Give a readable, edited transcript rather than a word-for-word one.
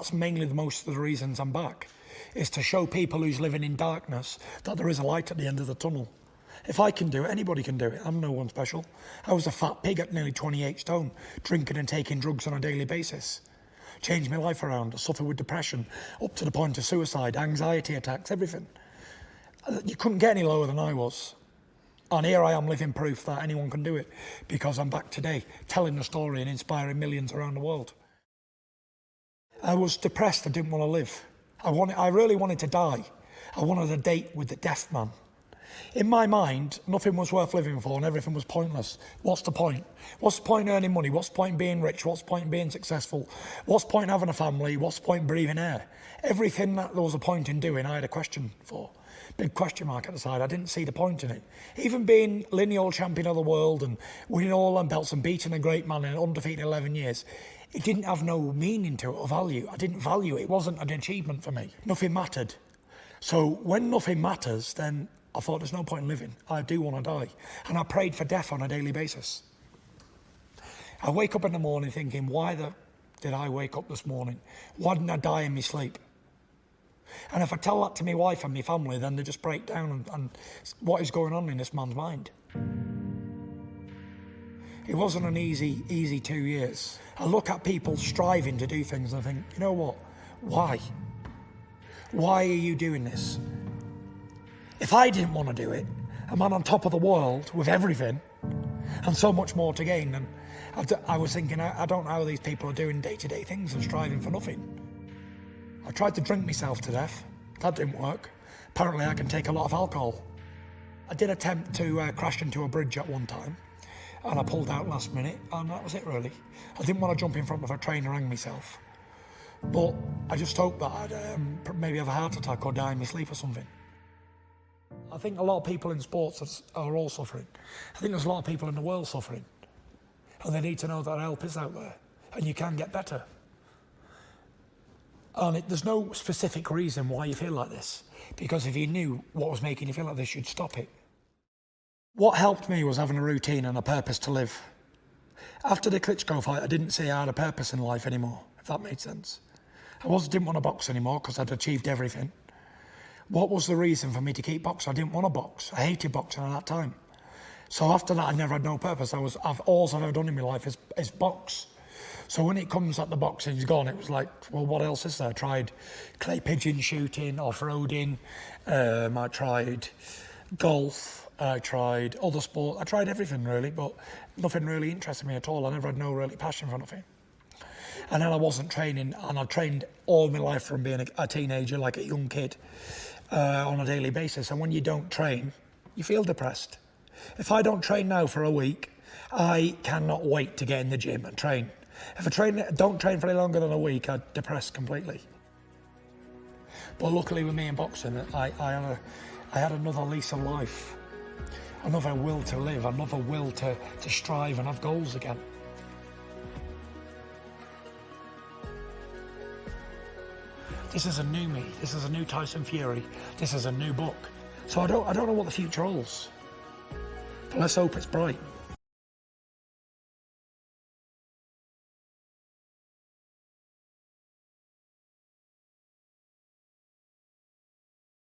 that's mainly most of the reasons I'm back, is to show people who's living in darkness that there is a light at the end of the tunnel. If I can do it, anybody can do it. I'm no one special. I was a fat pig at nearly 28 stone, drinking and taking drugs on a daily basis. Changed my life around. I suffered with depression, up to the point of suicide, anxiety attacks, everything. You couldn't get any lower than I was. And here I am living proof that anyone can do it, because I'm back today, telling the story and inspiring millions around the world. I was depressed. I didn't want to live. I really wanted to die. I wanted a date with the death man. In my mind, nothing was worth living for and everything was pointless. What's the point? What's the point in earning money? What's the point in being rich? What's the point in being successful? What's the point in having a family? What's the point in breathing air? Everything that there was a point in doing, I had a question for. Big question mark at the side. I didn't see the point in it. Even being lineal champion of the world and winning all them belts and beating a great man in undefeated 11 years, it didn't have no meaning to it or value. I didn't value it. It wasn't an achievement for me. Nothing mattered. So when nothing matters, then I thought there's no point in living. I do want to die. And I prayed for death on a daily basis. I wake up in the morning thinking, did I wake up this morning? Why didn't I die in my sleep? And if I tell that to my wife and my family, then they just break down and what is going on in this man's mind? It wasn't an easy 2 years. I look at people striving to do things and I think, you know what? Why? Why are you doing this? If I didn't want to do it, a man on top of the world with everything and so much more to gain, and I was thinking, I don't know how these people are doing day-to-day things and striving for nothing. I tried to drink myself to death. That didn't work. Apparently I can take a lot of alcohol. I did attempt to crash into a bridge at one time, and I pulled out last minute, and that was it really. I didn't want to jump in front of a train and hang myself. But I just hoped that I'd maybe have a heart attack or die in my sleep or something. I think a lot of people in sports are all suffering. I think there's a lot of people in the world suffering. And they need to know that help is out there, and you can get better. And there's no specific reason why you feel like this, because if you knew what was making you feel like this, you'd stop it. What helped me was having a routine and a purpose to live. After the Klitschko fight, I didn't see I had a purpose in life anymore, if that made sense. I didn't want to box anymore because I'd achieved everything. What was the reason for me to keep boxing? I didn't want to box. I hated boxing at that time. So after that, I never had no purpose. All I've ever done in my life is box. So when it comes that the boxing's gone, it was like, well, what else is there? I tried clay pigeon shooting, off-roading, I tried golf, I tried other sport, I tried everything really, but nothing really interested me at all. I never had no really passion for nothing. And then I wasn't training, and I trained all my life from being a teenager, like a young kid, on a daily basis. And when you don't train, you feel depressed. If I don't train now for a week, I cannot wait to get in the gym and train. If I don't train for any longer than a week, I'm depressed completely. But luckily with me in boxing, I had another lease of life, another will to live, another will to strive and have goals again. This is a new me. This is a new Tyson Fury. This is a new book. So I don't know what the future holds. But let's hope it's bright.